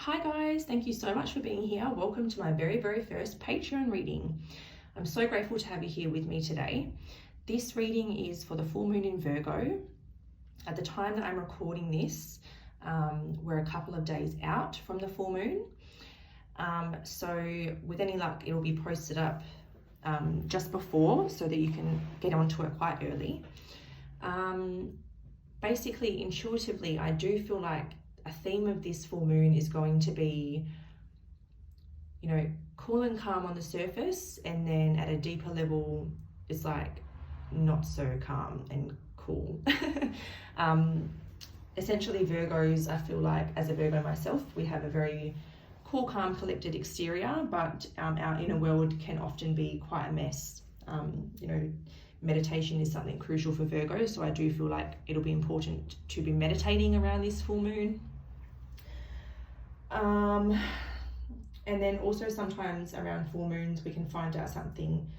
Hi guys, thank you so much for being here. Welcome to my very first Patreon reading. I'm so grateful to have you here with me today. This reading is for the full moon in Virgo. At the time that I'm recording this, we're a couple of days out from the full moon. So with any luck, it will be posted up just before so that you can get onto it quite early. Basically, intuitively, I do feel like a theme of this full moon is going to be, you know, cool and calm on the surface, and then at a deeper level, it's like not so calm and cool. Essentially, Virgos, I feel like, as a Virgo myself, we have a very cool, calm, collected exterior, but our inner world can often be quite a mess. You know, meditation is something crucial for Virgo, so I do feel like it'll be important to be meditating around this full moon. And then also sometimes around full moons we can find out something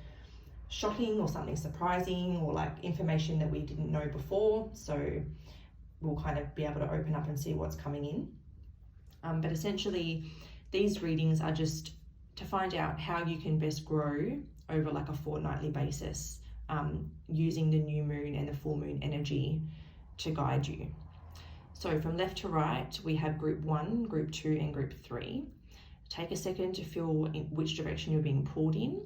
shocking or something surprising, or like information that we didn't know before, so we'll kind of be able to open up and see what's coming in. But essentially these readings are just to find out how you can best grow over like a fortnightly basis, using the new moon and the full moon energy to guide you. So from left to right, we have group 1, group 2, and group 3. Take a second to feel in which direction you're being pulled in,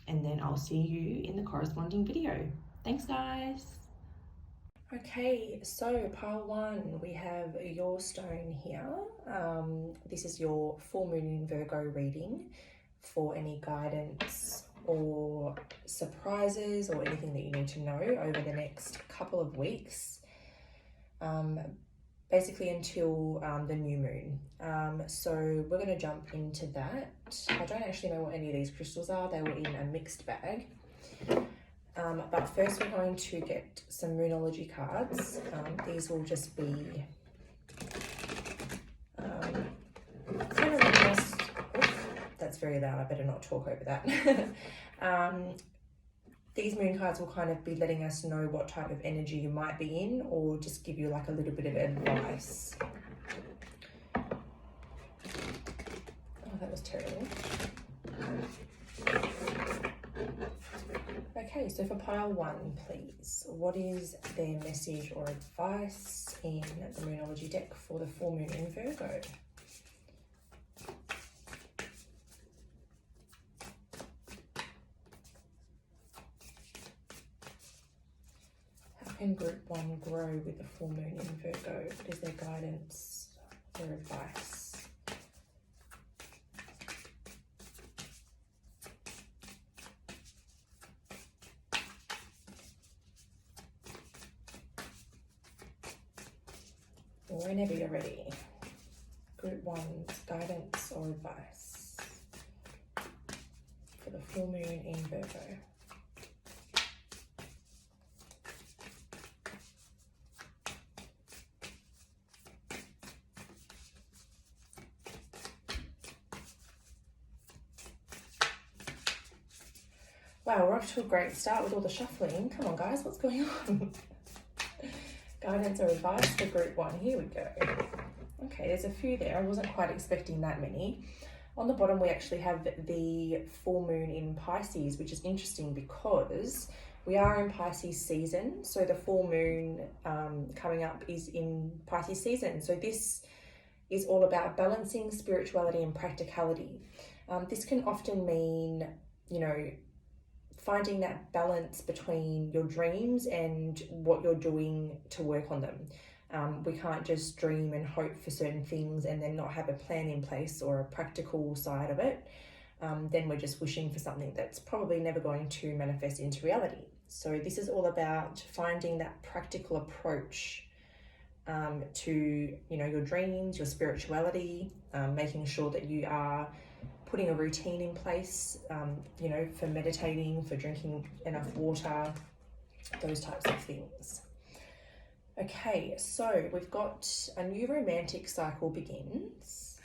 and then I'll see you in the corresponding video. Thanks, guys. Okay, so pile 1, we have your stone here. This is your full moon in Virgo reading for any guidance or surprises or anything that you need to know over the next couple of weeks. Basically until the new moon. So we're going to jump into that. I don't actually know what any of these crystals are. They were in a mixed bag. But first we're going to get some moonology cards. These will just be kind of just, that's very loud, I better not talk over that. These moon cards will kind of be letting us know what type of energy you might be in, or just give you like a little bit of advice. Oh, that was terrible. Okay, so for pile 1, please, what is their message or advice in the moonology deck for the full moon in Virgo? Can group 1 grow with the full moon in Virgo? What is their guidance or advice? Whenever you're ready. Group 1's guidance or advice for the full moon in Virgo. Wow, we're off to a great start with all the shuffling. Come on, guys, what's going on? Guidance or advice for group 1. Here we go. Okay, there's a few there. I wasn't quite expecting that many. On the bottom, we actually have the full moon in Pisces, which is interesting because we are in Pisces season. So the full moon coming up is in Pisces season. So this is all about balancing spirituality and practicality. This can often mean, you know, finding that balance between your dreams and what you're doing to work on them. We can't just dream and hope for certain things and then not have a plan in place or a practical side of it. Then we're just wishing for something that's probably never going to manifest into reality. So this is all about finding that practical approach to, you know, your dreams, your spirituality, making sure that you are putting a routine in place, you know, for meditating, for drinking enough water, those types of things. Okay, so we've got a new romantic cycle begins.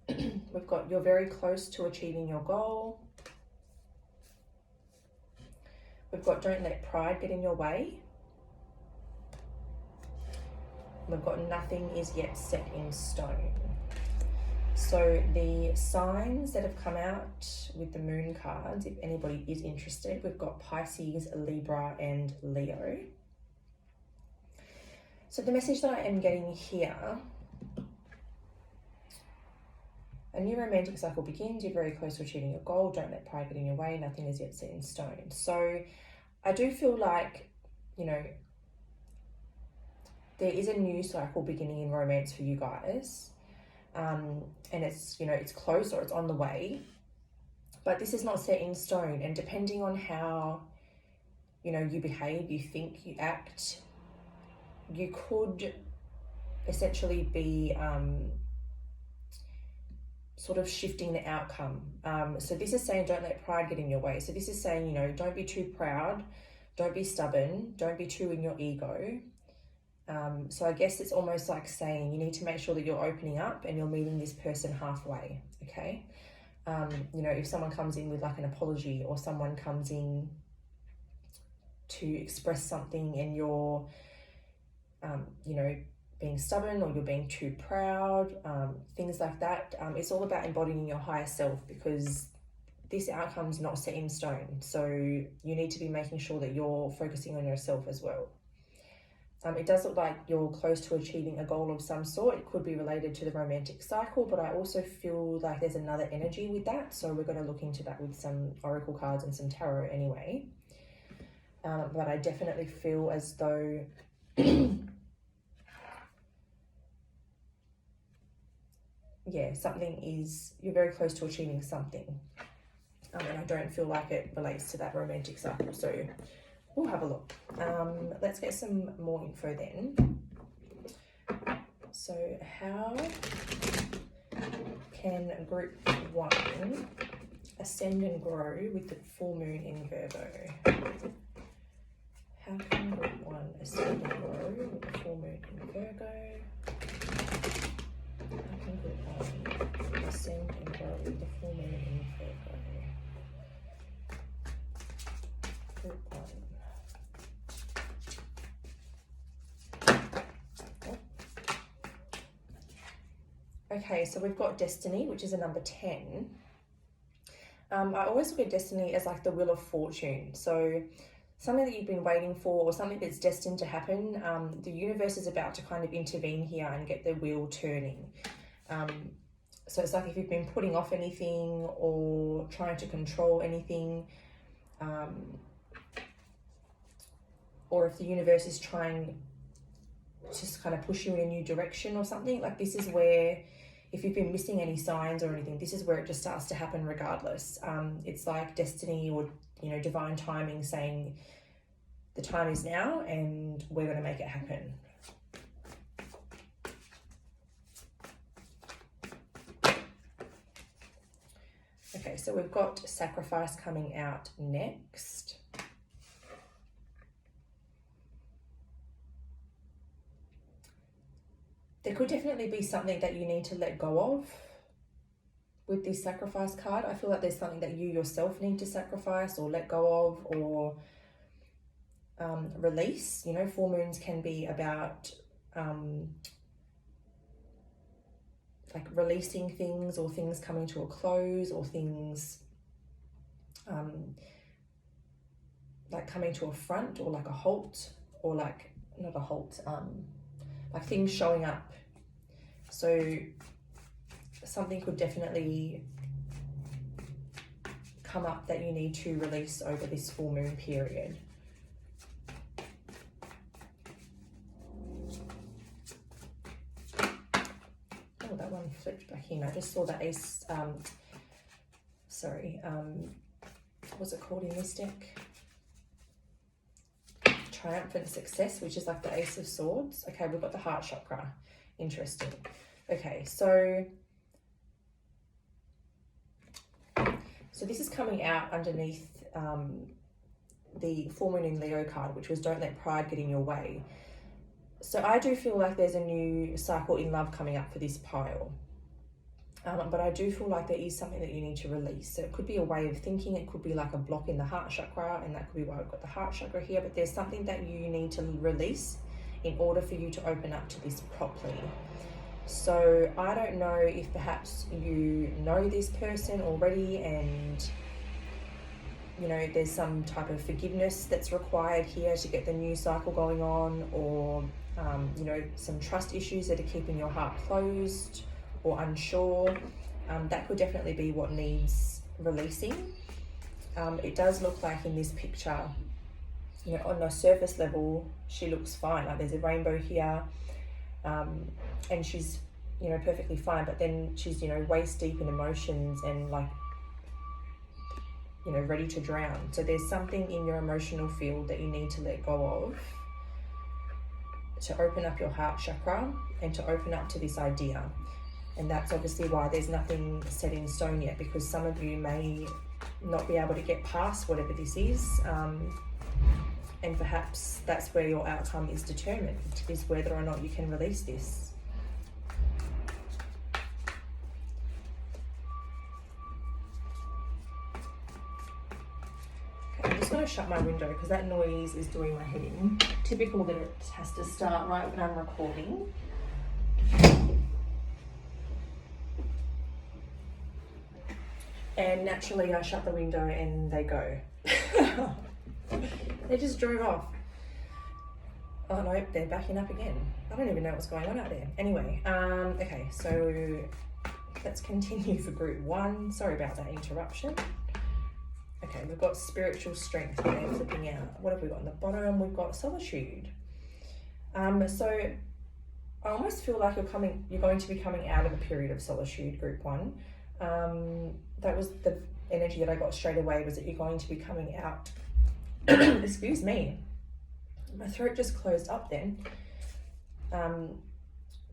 We've got you're very close to achieving your goal. We've got don't let pride get in your way. We've got nothing is yet set in stone. So the signs that have come out with the moon cards, if anybody is interested, we've got Pisces, Libra, and Leo. So the message that I am getting here, a new romantic cycle begins, you're very close to achieving your goal, don't let pride get in your way, nothing is yet set in stone. So I do feel like, you know, there is a new cycle beginning in romance for you guys. And it's, you know, it's close or it's on the way, but this is not set in stone. And depending on how, you know, you behave, you think, you act, you could essentially be sort of shifting the outcome. So this is saying don't let pride get in your way. So this is saying, you know, don't be too proud, don't be stubborn, don't be too in your ego. So I guess it's almost like saying you need to make sure that you're opening up and you're meeting this person halfway, okay? You know, if someone comes in with like an apology, or someone comes in to express something and you're, you know, being stubborn, or you're being too proud, things like that, it's all about embodying your higher self, because this outcome's not set in stone. So you need to be making sure that you're focusing on yourself as well. It does look like you're close to achieving a goal of some sort. It could be related to the romantic cycle, but I also feel like there's another energy with that. So we're going to look into that with some oracle cards and some tarot anyway. But I definitely feel as though yeah, you're very close to achieving something. And I don't feel like it relates to that romantic cycle. So we'll have a look. Let's get some more info then. So how can group 1 ascend and grow with the full moon in Virgo? How can group 1 ascend and grow with the full moon in Virgo? How can group 1 ascend and grow with the full moon in Virgo? Group 1. Okay, so we've got Destiny, which is a number 10. I always look at Destiny as like the wheel of fortune. So something that you've been waiting for, or something that's destined to happen. The universe is about to kind of intervene here and get the wheel turning. So it's like if you've been putting off anything or trying to control anything, or if the universe is trying to just kind of push you in a new direction or something, like this is where, if you've been missing any signs or anything, this is where it just starts to happen regardless. It's like destiny, or, you know, divine timing saying the time is now and we're going to make it happen. Okay, so we've got sacrifice coming out next. There could definitely be something that you need to let go of with this sacrifice card. I feel like there's something that you yourself need to sacrifice or let go of, or release. You know, full moons can be about like releasing things, or things coming to a close, or things like coming to a front, or like a halt, or like not a halt, like things showing up. So something could definitely come up that you need to release over this full moon period. Oh, that one flipped back in. I just saw that ace, what's it called in this deck? Triumphant success, which is like the Ace of Swords. Okay, we've got the heart chakra. Interesting. Okay, so this is coming out underneath the full moon in Leo card, which was don't let pride get in your way. So I do feel like there's a new cycle in love coming up for this pile. But I do feel like there is something that you need to release. So it could be a way of thinking, it could be like a block in the heart chakra, and that could be why I've got the heart chakra here, but there's something that you need to release in order for you to open up to this properly. So I don't know if perhaps you know this person already and you know there's some type of forgiveness that's required here to get the new cycle going on, or you know, some trust issues that are keeping your heart closed or unsure. That could definitely be what needs releasing. It does look like in this picture, you know, on the surface level, she looks fine. Like there's a rainbow here, and she's, you know, perfectly fine. But then she's, you know, waist deep in emotions and like, you know, ready to drown. So there's something in your emotional field that you need to let go of to open up your heart chakra and to open up to this idea. And that's obviously why there's nothing set in stone yet, because some of you may not be able to get past whatever this is, and perhaps that's where your outcome is determined, is whether or not you can release this. I'm just going to shut my window because that noise is doing my head in. Typical that it has to start right when I'm recording. And naturally I shut the window and they go. They just drove off. Oh no, they're backing up again. I don't even know what's going on out there. Anyway, okay, so let's continue for group 1. Sorry about that interruption. Okay, we've got spiritual strength there flipping out. What have we got on the bottom? We've got solitude. So I almost feel like you're going to be coming out of a period of solitude, group 1. That was the energy that I got straight away, was that you're going to be coming out. Excuse me. My throat just closed up then.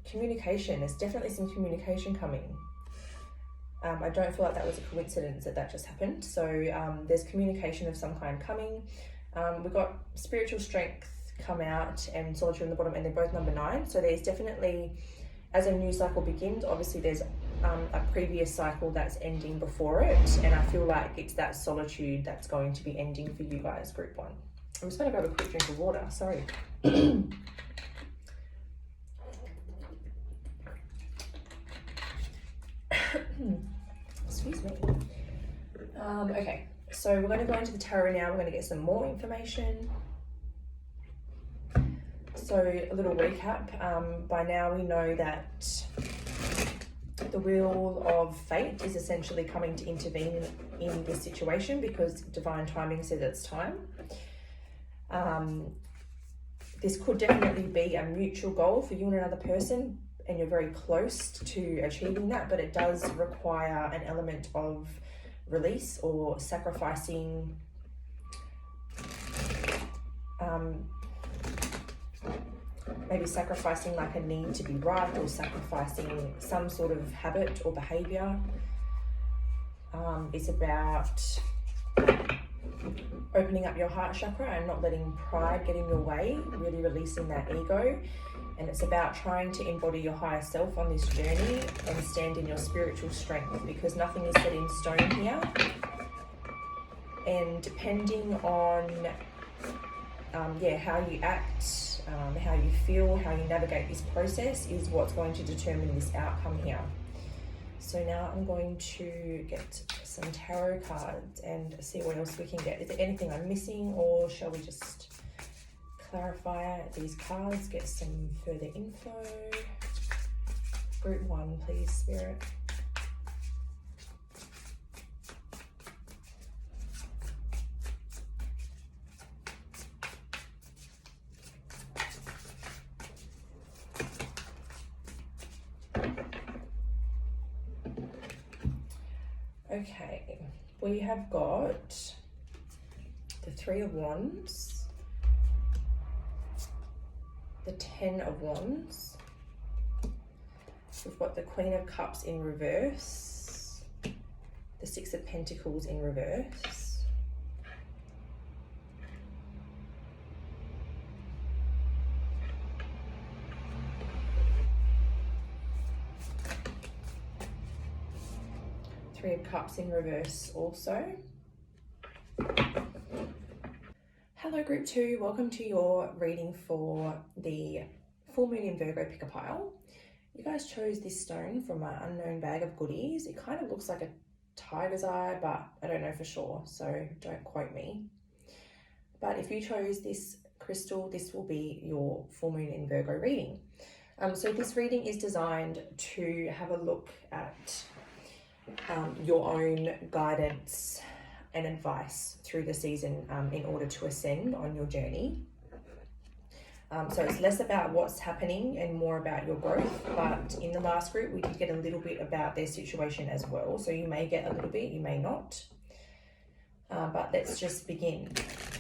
Communication, there's definitely some communication coming. I don't feel like that was a coincidence that just happened. So there's communication of some kind coming. We've got spiritual strength come out and solitude on the bottom, and they're both number 9. So there's definitely, as a new cycle begins, obviously there's a previous cycle that's ending before it. And I feel like it's that solitude that's going to be ending for you guys, group 1. I'm just going to grab a quick drink of water, sorry. Excuse me. Okay, so we're going to go into the tarot now. We're going to get some more information. So a little recap. By now we know that the wheel of fate is essentially coming to intervene in this situation because divine timing says it's time. This could definitely be a mutual goal for you and another person, and you're very close to achieving that, but it does require an element of release or sacrificing maybe sacrificing like a need to be right, or sacrificing some sort of habit or behavior. It's about opening up your heart chakra and not letting pride get in your way, really releasing that ego. And it's about trying to embody your higher self on this journey and stand in your spiritual strength, because nothing is set in stone here. And depending on how you act, how you feel, how you navigate this process is what's going to determine this outcome here. So now I'm going to get some tarot cards and see what else we can get. Is there anything I'm missing, or shall we just clarify these cards, get some further info? Group 1, please, Spirit. Okay, we have got the 3 of Wands, the 10 of Wands, we've got the Queen of Cups in reverse, the 6 of Pentacles in reverse, Three of Cups in reverse also. Hello group 2, welcome to your reading for the full moon in Virgo pick a pile. You guys chose this stone from my unknown bag of goodies. It kind of looks like a tiger's eye, but I don't know for sure, so don't quote me. But if you chose this crystal, this will be your full moon in Virgo reading. So this reading is designed to have a look at your own guidance and advice through the season in order to ascend on your journey. So it's less about what's happening and more about your growth, but in the last group we did get a little bit about their situation as well, so you may get a little bit, you may not, but let's just begin.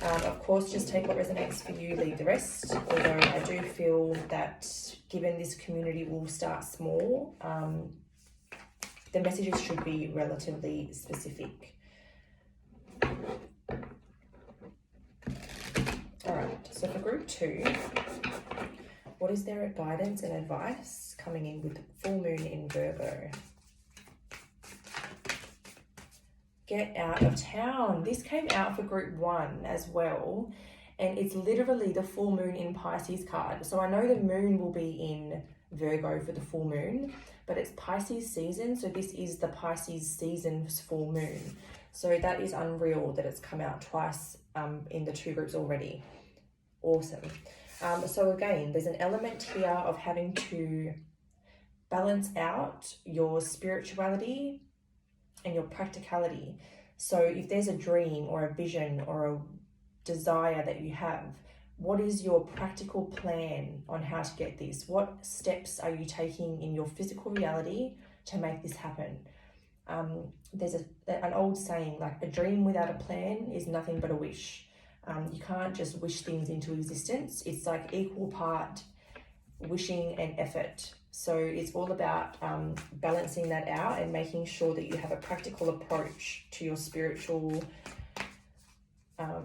Of course, just take what resonates for you, leave the rest, although I do feel that given this community will start small, the messages should be relatively specific. Alright, so for group 2, what is their guidance and advice coming in with full moon in Virgo? Get out of town. This came out for group 1 as well, and it's literally the full moon in Pisces card. So I know the moon will be in Virgo for the full moon, but it's Pisces season, so this is the Pisces season's full moon. So that is unreal that it's come out twice in the 2 groups already. Awesome. So again, there's an element here of having to balance out your spirituality and your practicality. So if there's a dream or a vision or a desire that you have, what is your practical plan on how to get this? What steps are you taking in your physical reality to make this happen? There's an old saying, like, a dream without a plan is nothing but a wish. You can't just wish things into existence. It's like equal part wishing and effort. So it's all about balancing that out and making sure that you have a practical approach to your spiritual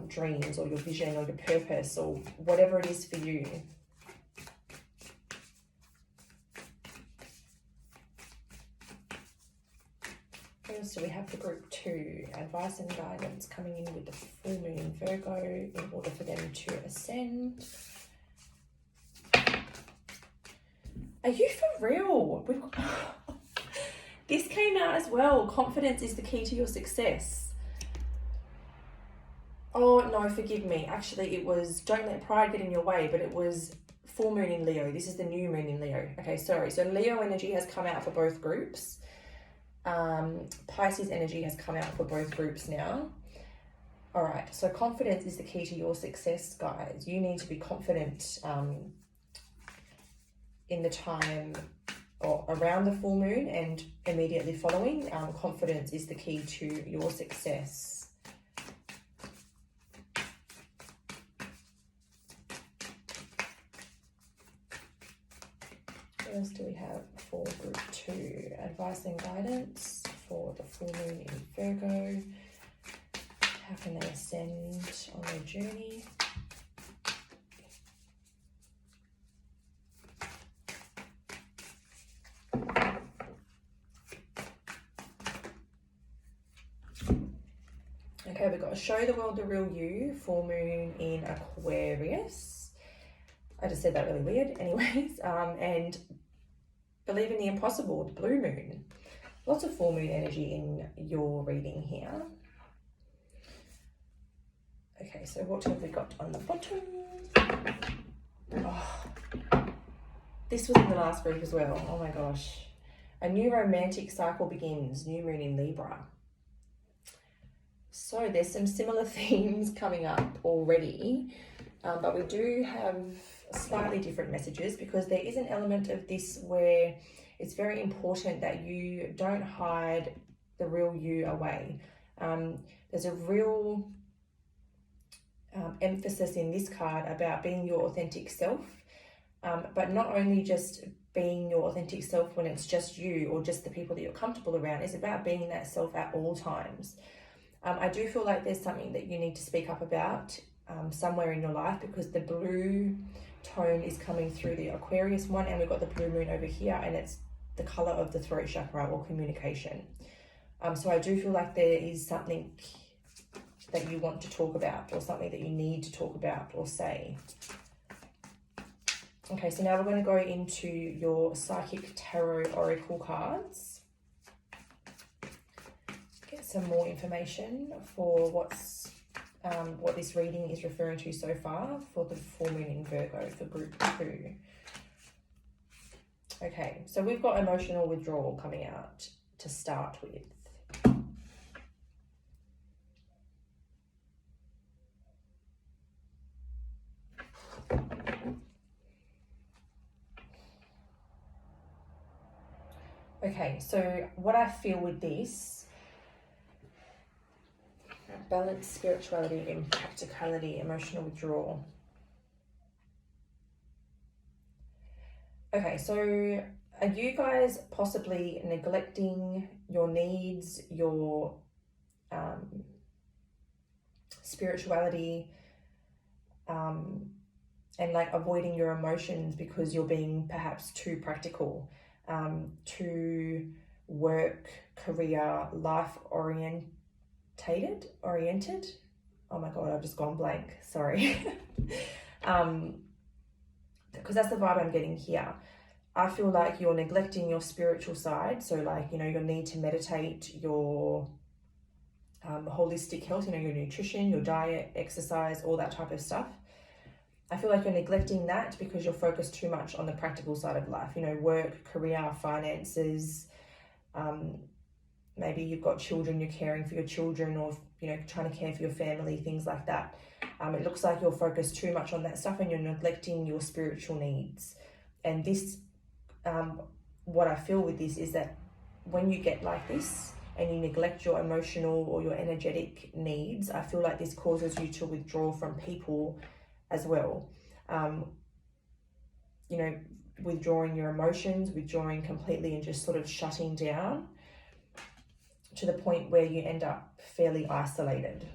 dreams or your vision or your purpose or whatever it is for you. What else do we have for group 2? Advice and guidance coming in with the full moon in Virgo in order for them to ascend. Are you for real? This came out as well. Confidence is the key to your success. Oh no, forgive me. Actually, it was don't let pride get in your way, but it was full moon in Leo. This is the new moon in Leo. Okay, sorry. So Leo energy has come out for both groups. Pisces energy has come out for both groups now. All right, so confidence is the key to your success, guys. You need to be confident in the time or around the full moon and immediately following. Confidence is the key to your success. What else do we have for group 2? Advice and guidance for the full moon in Virgo. How can they ascend on their journey? Okay, we've got show the world the real you, full moon in Aquarius. I just said that really weird. Anyways, and believe in the impossible, the blue moon. Lots of full moon energy in your reading here. Okay, so what have we got on the bottom? Oh, this was in the last group as well. Oh my gosh. A new romantic cycle begins, new moon in Libra. So there's some similar themes coming up already, but we do have slightly different messages because there is an element of this where it's very important that you don't hide the real you away. There's a real emphasis in this card about being your authentic self, but not only just being your authentic self when it's just you or just the people that you're comfortable around. It's about being that self at all times. I do feel like there's something that you need to speak up about somewhere in your life because the blue tone is coming through the Aquarius one, and we've got the blue moon over here, and it's the color of the throat chakra or communication. So I do feel like there is something that you want to talk about, or something that you need to talk about or say. Okay, so now we're going to go into your Psychic Tarot Oracle cards. Get some more information for what this reading is referring to so far for the full moon in Virgo for group 2. Okay, so we've got emotional withdrawal coming out to start with. Okay, so what I feel with this, balance, spirituality, and practicality, emotional withdrawal. Okay, so are you guys possibly neglecting your needs, your spirituality, and like avoiding your emotions because you're being perhaps too practical, too work, career, life oriented? Oh my god, I've just gone blank, sorry. Because that's the vibe I'm getting here. I feel like you're neglecting your spiritual side, so like, you know, your need to meditate, your holistic health, you know, your nutrition, your diet, exercise, all that type of stuff. I feel like you're neglecting that because you're focused too much on the practical side of life, you know, work, career, finances. Maybe you've got children, you're caring for your children, or, you know, trying to care for your family, things like that. It looks like you're focused too much on that stuff and you're neglecting your spiritual needs. And this, what I feel with this is that when you get like this and you neglect your emotional or your energetic needs, I feel like this causes you to withdraw from people as well. You know, withdrawing your emotions, withdrawing completely and just sort of shutting down to the point where you end up fairly isolated.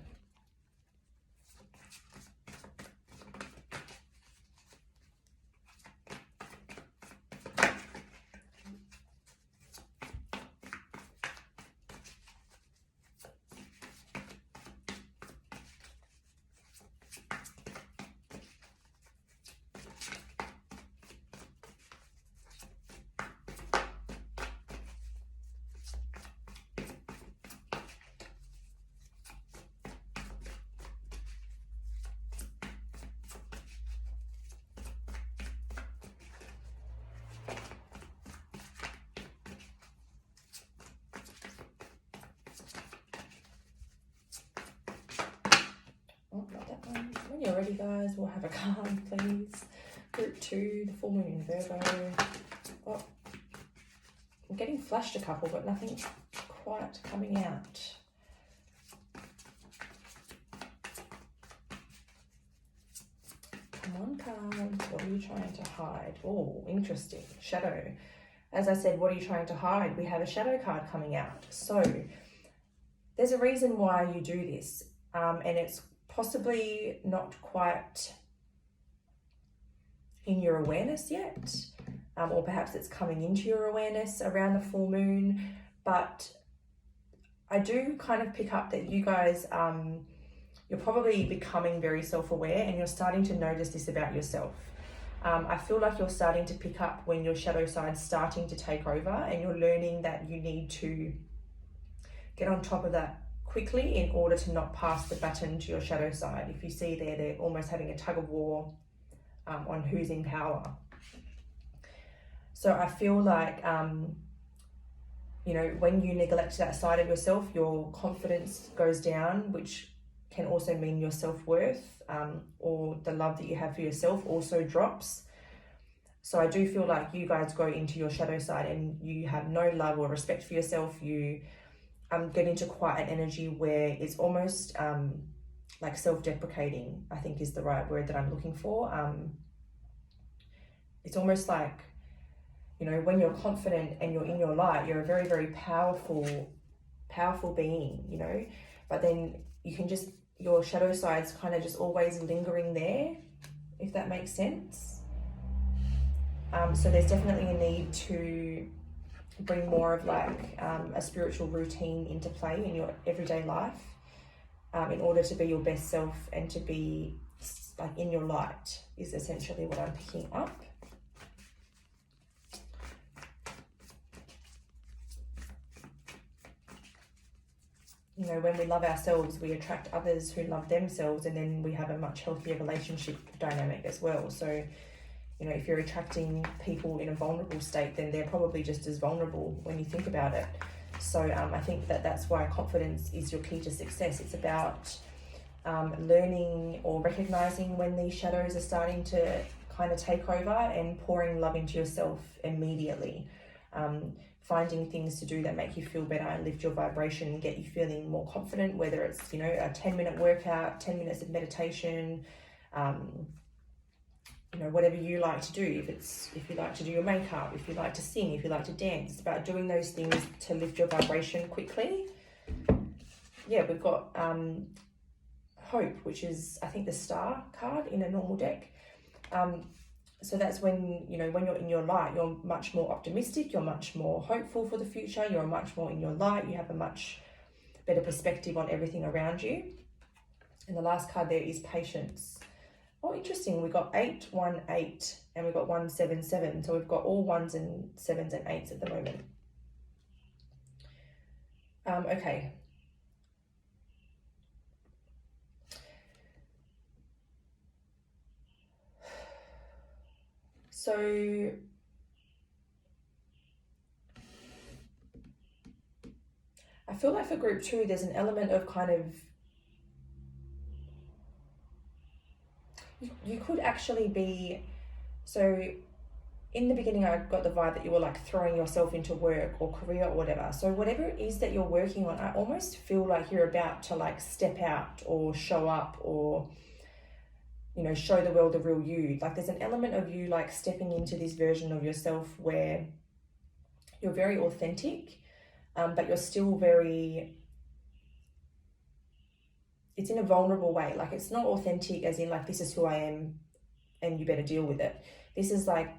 When you're ready, guys, we'll have a card, please. Group 2, the full moon in Virgo. Oh, I'm getting flashed a couple, but nothing quite coming out. Come on, cards. What are you trying to hide? Oh, interesting. Shadow. As I said, what are you trying to hide? We have a shadow card coming out. So there's a reason why you do this, and it's possibly not quite in your awareness yet, or perhaps it's coming into your awareness around the full moon, but I do kind of pick up that you guys, you're probably becoming very self-aware and you're starting to notice this about yourself. I feel like you're starting to pick up when your shadow side's starting to take over, and you're learning that you need to get on top of that quickly in order to not pass the baton to your shadow side. If you see there, they're almost having a tug of war on who's in power. So I feel like, you know, when you neglect that side of yourself, your confidence goes down, which can also mean your self-worth, or the love that you have for yourself also drops. So I do feel like you guys go into your shadow side and you have no love or respect for yourself. You get into quite an energy where it's almost like self-deprecating, I think is the right word that I'm looking for. It's almost like, you know, when you're confident and you're in your light, you're a very, very powerful being, you know, but then you can just, your shadow side's kind of just always lingering there, if that makes sense. So there's definitely a need to bring more of like a spiritual routine into play in your everyday life. in order to be your best self and to be like in your light is essentially what I'm picking up. You know, when we love ourselves, we attract others who love themselves, and then we have a much healthier relationship dynamic as well. So, you know, if you're attracting people in a vulnerable state, then they're probably just as vulnerable when you think about it. So I think that that's why confidence is your key to success. It's about learning or recognizing when these shadows are starting to kind of take over and pouring love into yourself immediately. Finding things to do that make you feel better and lift your vibration and get you feeling more confident, whether it's, you know, a 10-minute workout, 10 minutes of meditation, you know, whatever you like to do. If you like to do your makeup, if you like to sing, if you like to dance, it's about doing those things to lift your vibration quickly. Yeah, we've got Hope, which is, I think, the Star card in a normal deck. So that's when, you know, when you're in your light, you're much more optimistic, you're much more hopeful for the future, you're much more in your light, you have a much better perspective on everything around you. And the last card there is Patience. Oh, interesting. We got 8, 1, 8, and we've got 1, 7, 7. So we've got all 1s and 7s and 8s at the moment. Okay. So I feel like for group 2, there's an element of kind of, you could actually be, so in the beginning I got the vibe that you were like throwing yourself into work or career or whatever. So whatever it is that you're working on, I almost feel like you're about to like step out or show up or, you know, show the world the real you. Like there's an element of you like stepping into this version of yourself where you're very authentic, but you're still very, it's in a vulnerable way. Like it's not authentic as in like, this is who I am and you better deal with it. This is like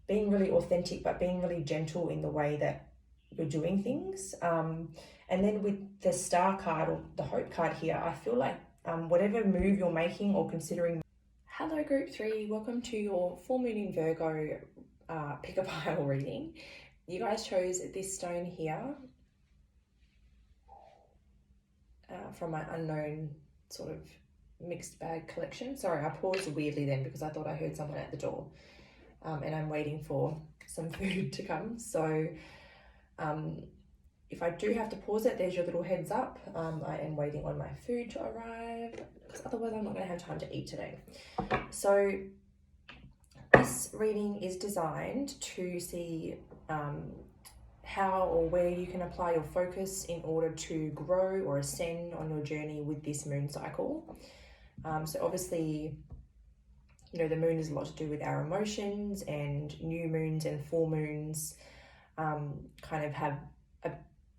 being really authentic, but being really gentle in the way that you're doing things. And then with the Star card or the Hope card here, I feel like whatever move you're making or considering. Hello group 3, welcome to your full moon in Virgo pick a pile reading. You guys chose this stone here from my unknown sort of mixed bag collection. Sorry, I paused weirdly then because I thought I heard someone at the door, and I'm waiting for some food to come. So if I do have to pause it, there's your little heads up. I am waiting on my food to arrive because otherwise I'm not going to have time to eat today. So this reading is designed to see how or where you can apply your focus in order to grow or ascend on your journey with this moon cycle. So obviously, you know, the moon has a lot to do with our emotions, and new moons and full moons kind of have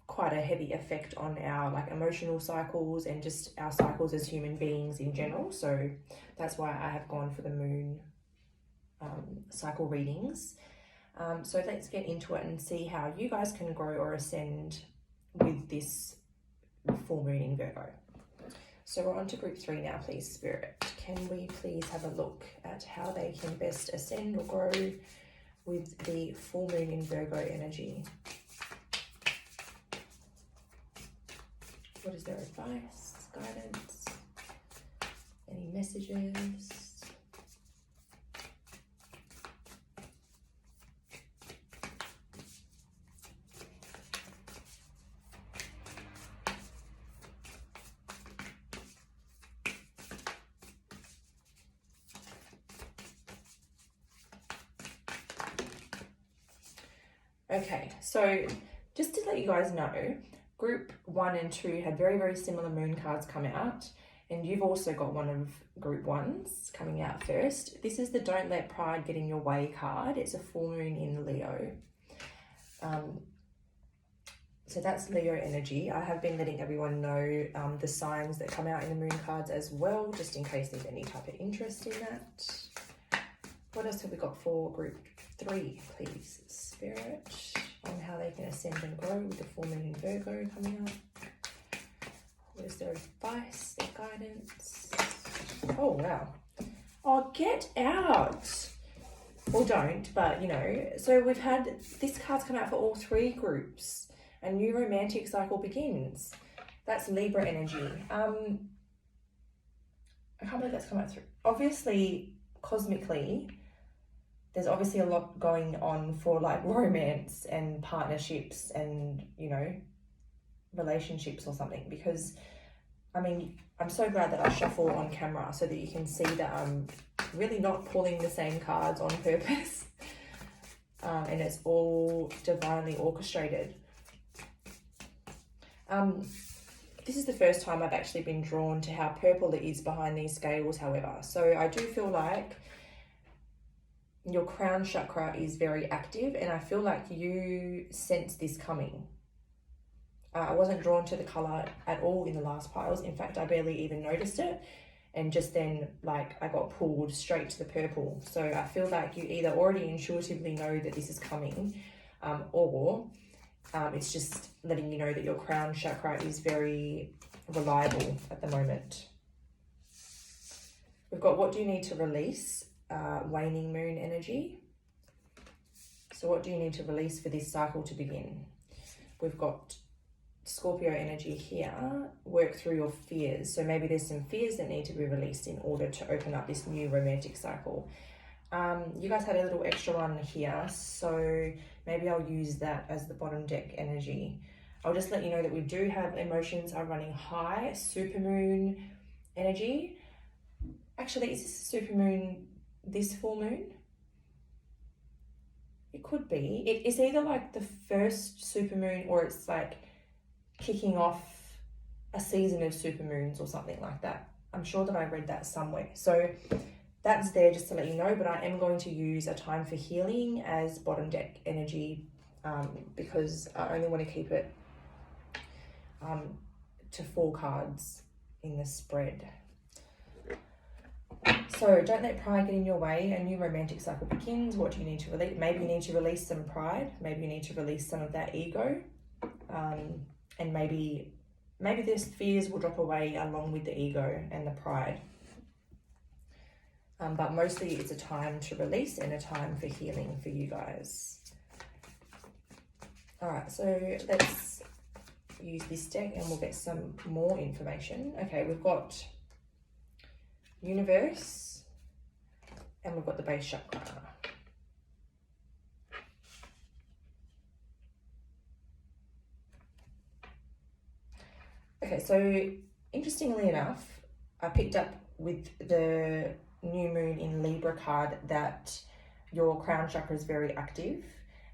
quite a heavy effect on our like emotional cycles and just our cycles as human beings in general. So that's why I have gone for the moon cycle readings. So let's get into it and see how you guys can grow or ascend with this full moon in Virgo. So we're on to group 3 now, please, Spirit. Can we please have a look at how they can best ascend or grow with the full moon in Virgo energy? What is their advice, guidance, any messages? Okay, so just to let you guys know, group 1 and 2 had very, very similar moon cards come out, and you've also got one of group 1's coming out first. This is the Don't Let Pride Get in Your Way card. It's a full moon in Leo. So that's Leo energy. I have been letting everyone know the signs that come out in the moon cards as well, just in case there's any type of interest in that. What else have we got for group 3, please, Spirit, on how they can ascend and grow with the full moon in Virgo coming up? What is their advice, their guidance? Oh, wow. Oh, get out. Or don't, but you know. So we've had, this card's come out for all three groups. A new romantic cycle begins. That's Libra energy. I can't believe that's come out through. Obviously, cosmically, there's obviously a lot going on for like romance and partnerships and, you know, relationships or something, because I mean, I'm so glad that I shuffle on camera so that you can see that I'm really not pulling the same cards on purpose. And it's all divinely orchestrated. This is the first time I've actually been drawn to how purple it is behind these scales, however. So I do feel like your crown chakra is very active, and I feel like you sense this coming. I wasn't drawn to the colour at all in the last piles. In fact, I barely even noticed it. And just then, like, I got pulled straight to the purple. So I feel like you either already intuitively know that this is coming, or it's just letting you know that your crown chakra is very reliable at the moment. We've got, what do you need to release? Waning moon energy. So what do you need to release for this cycle to begin? We've got Scorpio energy here. Work through your fears. So maybe there's some fears that need to be released in order to open up this new romantic cycle. You guys had a little extra one here, so maybe I'll use that as the bottom deck energy. I'll just let you know that we do have emotions are running high. Supermoon energy. Actually, is this supermoon this full moon? It could be. It's either like the first supermoon, or it's like kicking off a season of supermoons or something like that. I'm sure that I read that somewhere. So that's there just to let you know, but I am going to use a time for healing as bottom deck energy, because I only want to keep it to 4 cards in the spread. So don't let pride get in your way. A new romantic cycle begins. What do you need to release? Maybe you need to release some pride. Maybe you need to release some of that ego. And maybe these fears will drop away along with the ego and the pride. But mostly it's a time to release and a time for healing for you guys. All right, so let's use this deck and we'll get some more information. Okay, we've got universe and we've got the base chakra. Okay, so interestingly enough, I picked up with the new moon in Libra card that your crown chakra is very active,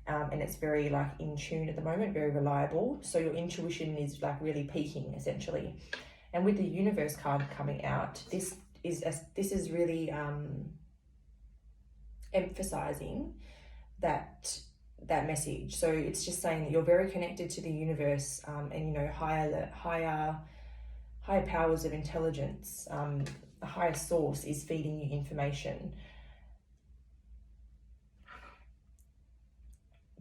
and it's very like in tune at the moment, very reliable. So your intuition is like really peaking essentially. And with the universe card coming out, this is really emphasizing that message. So it's just saying that you're very connected to the universe, and you know, higher powers of intelligence. A higher source is feeding you information.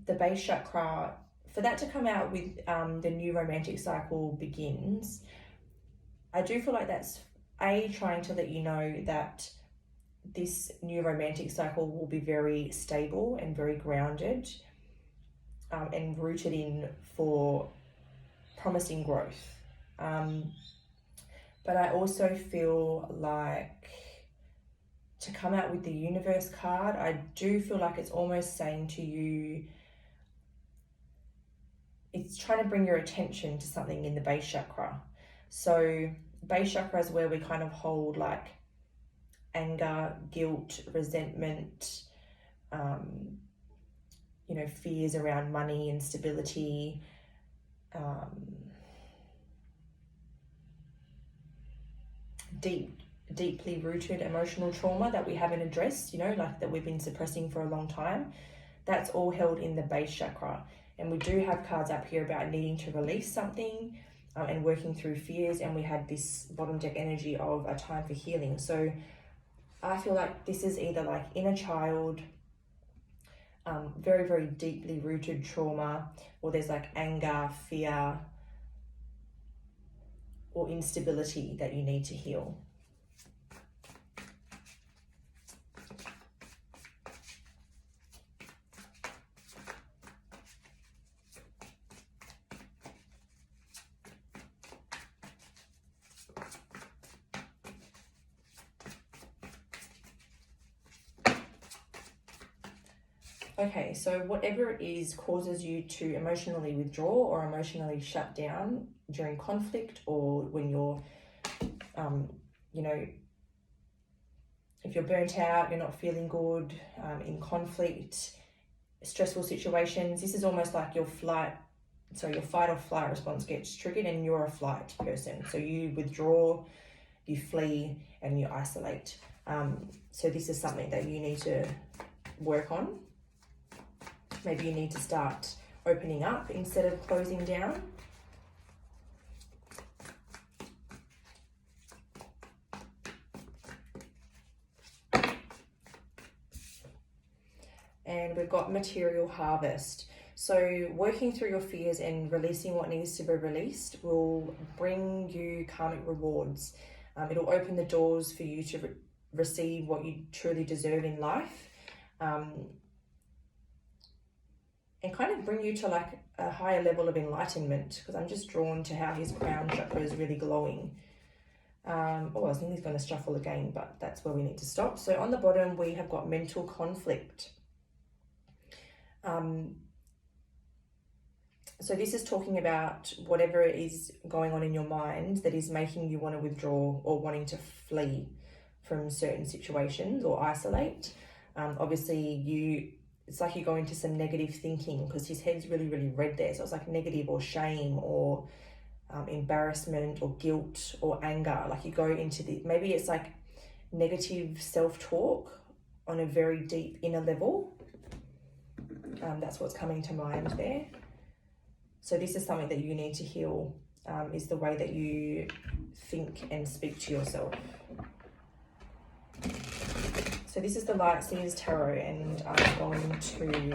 The base chakra, for that to come out with the new romantic cycle begins, I do feel like that's trying to let you know that this new romantic cycle will be very stable and very grounded, and rooted in for promising growth. But I also feel like to come out with the universe card, I do feel like it's almost saying to you, it's trying to bring your attention to something in the base chakra. So base chakra is where we kind of hold like anger, guilt, resentment, you know, fears around money, instability, deeply rooted emotional trauma that we haven't addressed, you know, like that we've been suppressing for a long time. That's all held in the base chakra. And we do have cards up here about needing to release something, and working through fears. And we had this bottom deck energy of a time for healing. So I feel like this is either like inner child, very, very deeply rooted trauma, or there's like anger, fear, or instability that you need to heal. Okay, so whatever it is causes you to emotionally withdraw or emotionally shut down during conflict, or when you're, you know, if you're burnt out, you're not feeling good, in conflict, stressful situations. This is almost like your fight or flight response gets triggered, and you're a flight person. So you withdraw, you flee, and you isolate. So this is something that you need to work on. Maybe you need to start opening up instead of closing down. And we've got material harvest. So working through your fears and releasing what needs to be released will bring you karmic rewards. It'll open the doors for you to receive what you truly deserve in life. And kind of bring you to like a higher level of enlightenment, because I'm just drawn to how his crown chakra is really glowing. I was thinking he's going to shuffle again, but that's where we need to stop. So on the bottom, we have got mental conflict. So this is talking about whatever is going on in your mind that is making you want to withdraw or wanting to flee from certain situations or isolate. Obviously, it's like you go into some negative thinking, because his head's really, really red there. So it's like negative or shame or embarrassment or guilt or anger. Like you go into maybe it's like negative self-talk on a very deep inner level. That's what's coming to mind there. So this is something that you need to heal, is the way that you think and speak to yourself. So this is the Light Seers Tarot, and I'm going to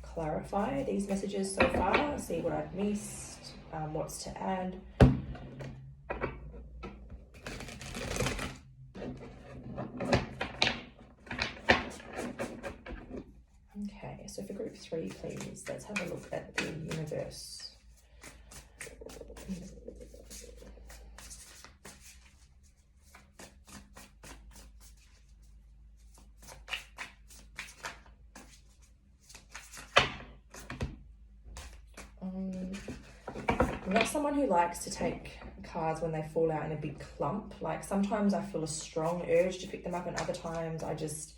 clarify these messages so far, see what I've missed, what's to add. Okay, so for group 3, please, let's have a look at the universe. I'm not someone who likes to take cards when they fall out in a big clump. Like sometimes I feel a strong urge to pick them up, and other times I just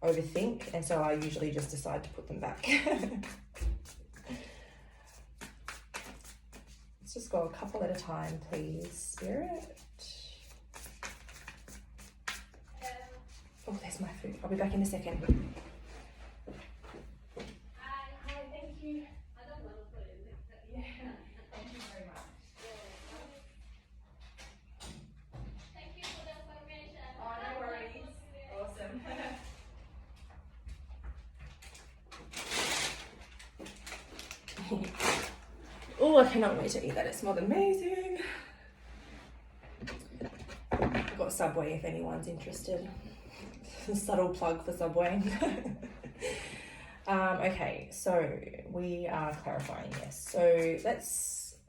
overthink, and so I usually just decide to put them back. Let's just go a couple at a time, please, Spirit. Oh, there's my food. I'll be back in a second. Oh, I cannot wait to eat that. It smelled amazing. I've got Subway if anyone's interested. Subtle plug for Subway. Okay, so we are clarifying this. So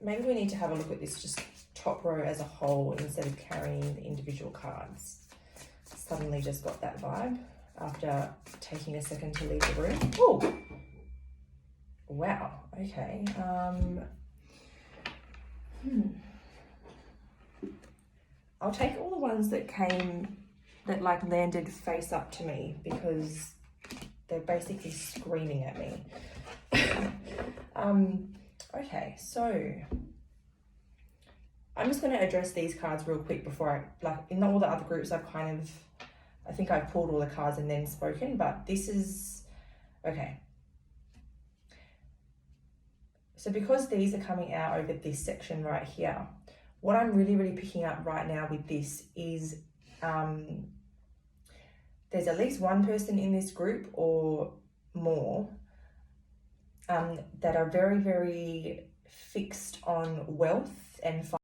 maybe we need to have a look at this just top row as a whole instead of carrying the individual cards. Suddenly just got that vibe after taking a second to leave the room. Oh, wow, okay. I'll take all the ones that like landed face up to me, because they're basically screaming at me. Okay, so I'm just going to address these cards real quick before in all the other groups I think I've pulled all the cards and then spoken, but this is, okay. So because these are coming out over this section right here, what I'm really, really picking up right now with this is there's at least one person in this group or more that are very, very fixed on wealth and